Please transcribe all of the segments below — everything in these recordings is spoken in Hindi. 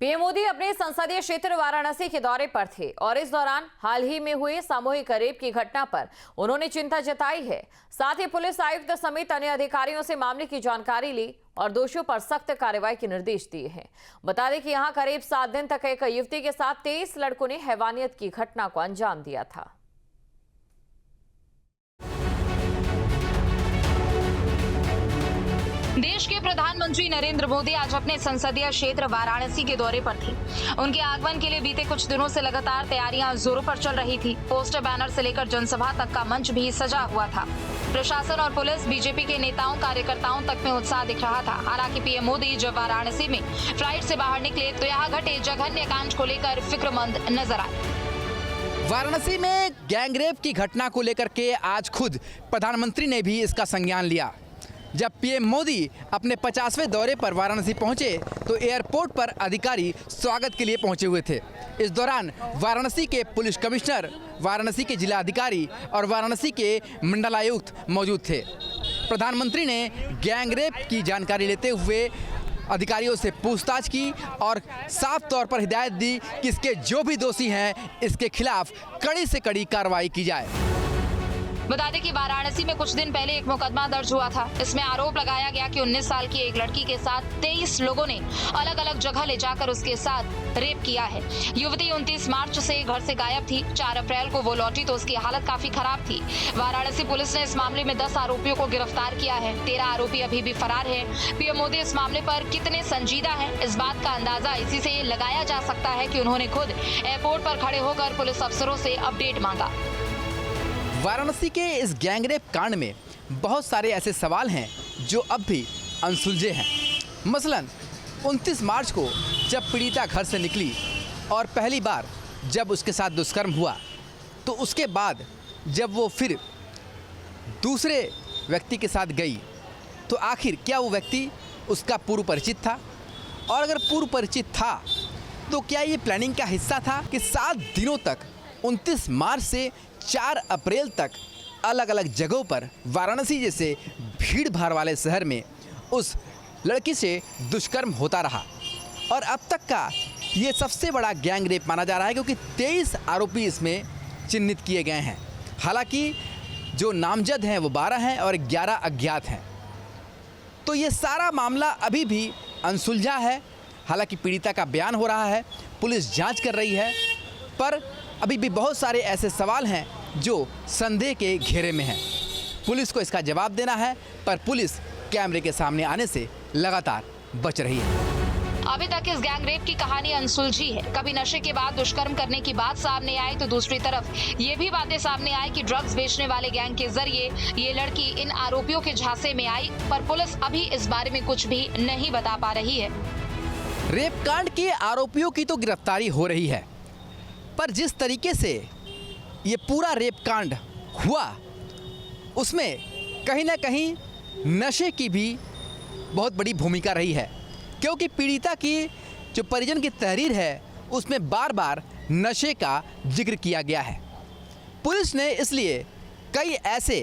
पीएम मोदी अपने संसदीय क्षेत्र वाराणसी के दौरे पर थे और इस दौरान हाल ही में हुए सामूहिक रेप की घटना पर उन्होंने चिंता जताई है। साथ ही पुलिस आयुक्त समेत अन्य अधिकारियों से मामले की जानकारी ली और दोषियों पर सख्त कार्रवाई के निर्देश दिए हैं। बता दें कि यहां करीब 7 दिन तक एक युवती के साथ 23 लड़कों ने हैवानियत की घटना को अंजाम दिया था। देश के प्रधानमंत्री नरेंद्र मोदी आज अपने संसदीय क्षेत्र वाराणसी के दौरे पर थे। उनके आगमन के लिए बीते कुछ दिनों से लगातार तैयारियां जोरों पर चल रही थी। पोस्टर बैनर से लेकर जनसभा तक का मंच भी सजा हुआ था। प्रशासन और पुलिस, बीजेपी के नेताओं कार्यकर्ताओं तक में उत्साह दिख रहा था। हालांकि पीएम मोदी जब वाराणसी में फ्लाइट से बाहर निकले तो यहाँ घटे जघन्य कांड को लेकर फिक्रमंद नजर आए। वाराणसी में गैंगरेप की घटना को लेकर के आज खुद प्रधानमंत्री ने भी इसका संज्ञान लिया। जब पीएम मोदी अपने 50वें दौरे पर वाराणसी पहुंचे तो एयरपोर्ट पर अधिकारी स्वागत के लिए पहुंचे हुए थे। इस दौरान वाराणसी के पुलिस कमिश्नर, वाराणसी के जिला अधिकारी और वाराणसी के मंडलायुक्त मौजूद थे। प्रधानमंत्री ने गैंगरेप की जानकारी लेते हुए अधिकारियों से पूछताछ की और साफ तौर पर हिदायत दी कि इसके जो भी दोषी हैं इसके खिलाफ कड़ी से कड़ी कार्रवाई की जाए। बता दें कि वाराणसी में कुछ दिन पहले एक मुकदमा दर्ज हुआ था। इसमें आरोप लगाया गया कि 19 साल की एक लड़की के साथ 23 लोगों ने अलग अलग जगह ले जाकर उसके साथ रेप किया है। युवती 29 मार्च से घर से गायब थी। 4 अप्रैल को वो लौटी तो उसकी हालत काफी खराब थी। वाराणसी पुलिस ने इस मामले में 10 आरोपियों को गिरफ्तार किया है। 13 आरोपी अभी भी फरार है। पीएम मोदी इस मामले पर कितने संजीदा है, इस बात का अंदाजा इसी से लगाया जा सकता है कि उन्होंने खुद एयरपोर्ट पर खड़े होकर पुलिस अफसरों से अपडेट मांगा। वाराणसी के इस गैंगरेप कांड में बहुत सारे ऐसे सवाल हैं जो अब भी अनसुलझे हैं। मसलन 29 मार्च को जब पीड़िता घर से निकली और पहली बार जब उसके साथ दुष्कर्म हुआ तो उसके बाद जब वो फिर दूसरे व्यक्ति के साथ गई तो आखिर क्या वो व्यक्ति उसका पूर्व परिचित था? और अगर पूर्व परिचित था तो क्या ये प्लानिंग का हिस्सा था कि 7 दिनों तक 29 मार्च से 4 अप्रैल तक अलग अलग जगहों पर वाराणसी जैसे भीड़ भाड़ वाले शहर में उस लड़की से दुष्कर्म होता रहा? और अब तक का ये सबसे बड़ा गैंग रेप माना जा रहा है क्योंकि 23 आरोपी इसमें चिन्हित किए गए हैं। हालांकि जो नामजद हैं वो 12 हैं और 11 अज्ञात हैं। तो ये सारा मामला अभी भी अनसुलझा है। हालांकि पीड़िता का बयान हो रहा है, पुलिस जांच कर रही है, पर अभी भी बहुत सारे ऐसे सवाल हैं जो संदेह के घेरे में हैं। पुलिस को इसका जवाब देना है, पर पुलिस कैमरे के सामने आने से लगातार बच रही है। अभी तक इस गैंगरेप की कहानी अनसुलझी है। कभी नशे के बाद दुष्कर्म करने की बात सामने आई तो दूसरी तरफ ये भी बातें सामने आई कि ड्रग्स बेचने वाले गैंग के जरिए ये लड़की इन आरोपियों के झांसे में आई, पर पुलिस अभी इस बारे में कुछ भी नहीं बता पा रही है। रेप कांड के आरोपियों की तो गिरफ्तारी हो रही है, पर जिस तरीके से ये पूरा रेप कांड हुआ उसमें कहीं ना कहीं नशे की भी बहुत बड़ी भूमिका रही है, क्योंकि पीड़िता की जो परिजन की तहरीर है उसमें बार बार नशे का जिक्र किया गया है। पुलिस ने इसलिए कई ऐसे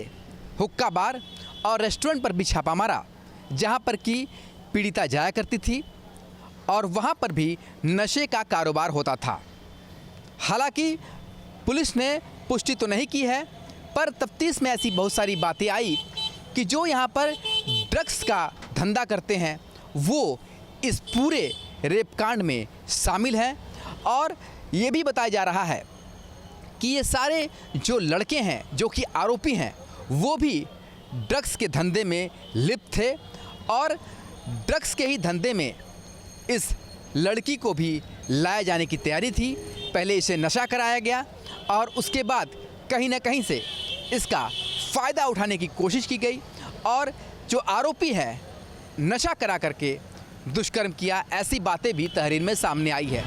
हुक्का बार और रेस्टोरेंट पर भी छापा मारा जहां पर कि पीड़िता जाया करती थी और वहां पर भी नशे का कारोबार होता था। हालांकि पुलिस ने पुष्टि तो नहीं की है, पर तफ्तीश में ऐसी बहुत सारी बातें आई कि जो यहाँ पर ड्रग्स का धंधा करते हैं वो इस पूरे रेप कांड में शामिल हैं। और ये भी बताया जा रहा है कि ये सारे जो लड़के हैं जो कि आरोपी हैं वो भी ड्रग्स के धंधे में लिप्त थे और ड्रग्स के ही धंधे में इस लड़की को भी लाए जाने की तैयारी थी। पहले इसे नशा कराया गया और उसके बाद कहीं ना कहीं से इसका फ़ायदा उठाने की कोशिश की गई और जो आरोपी है नशा करा करके दुष्कर्म किया, ऐसी बातें भी तहरीर में सामने आई है।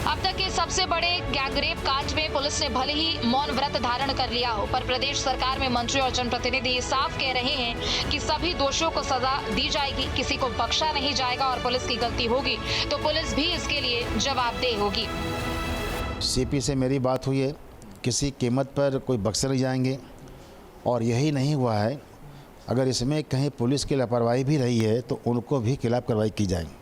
अब तक के सबसे बड़े गैंगरेप कांड में पुलिस ने भले ही मौन व्रत धारण कर लिया हो, पर प्रदेश सरकार में मंत्री और जनप्रतिनिधि साफ कह रहे हैं कि सभी दोषियों को सजा दी जाएगी, किसी को बख्शा नहीं जाएगा और पुलिस की गलती होगी तो पुलिस भी इसके लिए जवाबदेह होगी। सीपी से मेरी बात हुई है, किसी कीमत पर कोई बख्शे नहीं जाएंगे और यही नहीं हुआ है। अगर इसमें कहीं पुलिस की लापरवाही भी रही है तो उनको भी खिलाफ कार्रवाई की जाएगी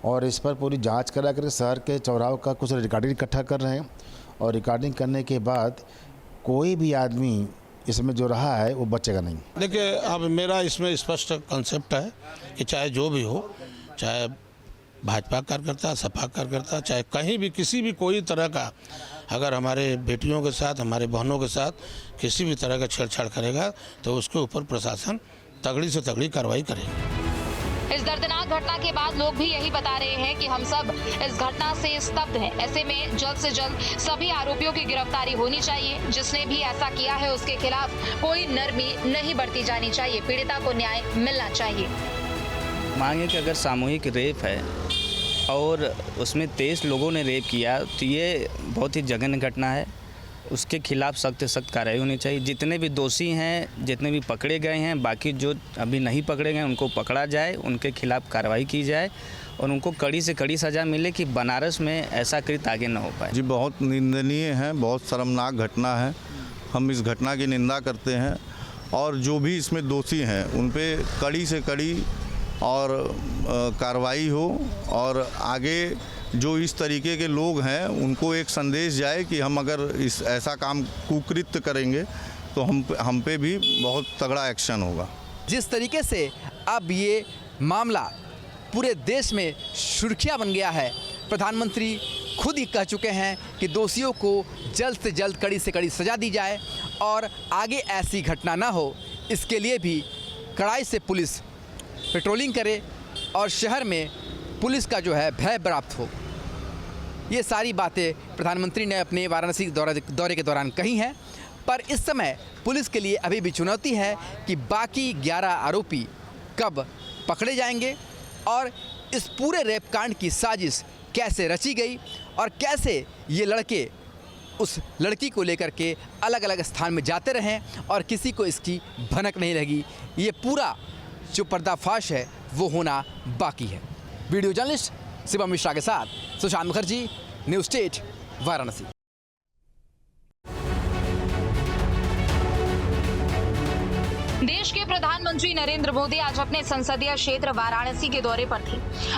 और इस पर पूरी जांच करा कर शहर के चौराहों का कुछ रिकॉर्डिंग इकट्ठा कर रहे हैं और रिकॉर्डिंग करने के बाद कोई भी आदमी इसमें जो रहा है वो बचेगा नहीं। देखिए, अब मेरा इसमें स्पष्ट कंसेप्ट है कि चाहे जो भी हो, चाहे भाजपा कार्यकर्ता, सपा कार्यकर्ता, चाहे कहीं भी किसी भी कोई तरह का अगर हमारे बेटियों के साथ, हमारे बहनों के साथ किसी भी तरह का छेड़छाड़ करेगा तो उसके ऊपर प्रशासन तगड़ी से तगड़ी कार्रवाई करेगी। इस दर्दनाक घटना के बाद लोग भी यही बता रहे हैं कि हम सब इस घटना से स्तब्ध हैं। ऐसे में जल्द से जल्द सभी आरोपियों की गिरफ्तारी होनी चाहिए। जिसने भी ऐसा किया है उसके खिलाफ कोई नरमी नहीं बरती जानी चाहिए। पीड़िता को न्याय मिलना चाहिए। मांगे कि अगर सामूहिक रेप है और उसमें 23 लोगों ने रेप किया तो ये बहुत ही जघन्य घटना है। उसके खिलाफ सख्त से सख्त कार्रवाई होनी चाहिए। जितने भी दोषी हैं, जितने भी पकड़े गए हैं, बाकी जो अभी नहीं पकड़े गए उनको पकड़ा जाए, उनके खिलाफ कार्रवाई की जाए और उनको कड़ी से कड़ी सज़ा मिले कि बनारस में ऐसा कृत्य आगे न हो पाए। जी, बहुत निंदनीय है, बहुत शर्मनाक घटना है। हम इस घटना की निंदा करते हैं और जो भी इसमें दोषी हैं उन पे कड़ी से कड़ी और कार्रवाई हो और आगे जो इस तरीके के लोग हैं उनको एक संदेश जाए कि हम अगर इस ऐसा काम कुकृत्य करेंगे तो हम पे भी बहुत तगड़ा एक्शन होगा। जिस तरीके से अब ये मामला पूरे देश में सुर्खियां बन गया है, प्रधानमंत्री खुद ही कह चुके हैं कि दोषियों को जल्द से जल्द कड़ी से कड़ी सजा दी जाए और आगे ऐसी घटना ना हो, इसके लिए भी कड़ाई से पुलिस पेट्रोलिंग करे और शहर में पुलिस का जो है भय प्राप्त हो। ये सारी बातें प्रधानमंत्री ने अपने वाराणसी दौरे के दौरान कही हैं। पर इस समय पुलिस के लिए अभी भी चुनौती है कि बाकी 11 आरोपी कब पकड़े जाएंगे और इस पूरे रेप कांड की साजिश कैसे रची गई और कैसे ये लड़के उस लड़की को लेकर के अलग अलग स्थान में जाते रहें और किसी को इसकी भनक नहीं लगी। ये पूरा जो पर्दाफाश है वो होना बाकी है। वीडियो जर्नलिस्ट शिवम मिश्रा के साथ सुशांत मुखर्जी, न्यूज़ स्टेट, वाराणसी। देश के प्रधानमंत्री नरेंद्र मोदी आज अपने संसदीय क्षेत्र वाराणसी के दौरे पर थे।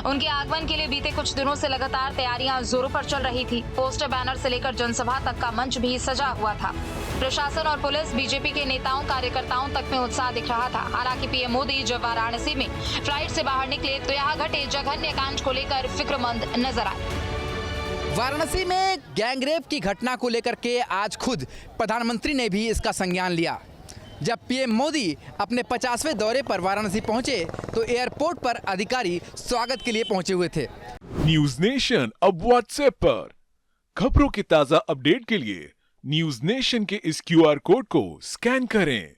उनके आगमन के लिए बीते कुछ दिनों से लगातार तैयारियां जोरों पर चल रही थी। पोस्टर, बैनर से लेकर जनसभा तक का मंच भी सजा हुआ था। प्रशासन और पुलिस, बीजेपी के नेताओं, कार्यकर्ताओं तक में उत्साह दिख रहा था। हालांकि पीएम मोदी जब वाराणसी में फ्लाइट से बाहर निकले तो यहाँ घटे जघन्य कांड को लेकर फिक्रमंद नजर आए। वाराणसी में गैंगरेप की घटना को लेकर के आज खुद प्रधानमंत्री ने भी इसका संज्ञान लिया। जब पीएम मोदी अपने 50वें दौरे पर वाराणसी पहुंचे तो एयरपोर्ट पर अधिकारी स्वागत के लिए पहुंचे हुए थे। न्यूज नेशन अब व्हाट्सएप पर खबरों की ताजा अपडेट के लिए न्यूज नेशन के इस QR कोड को स्कैन करें।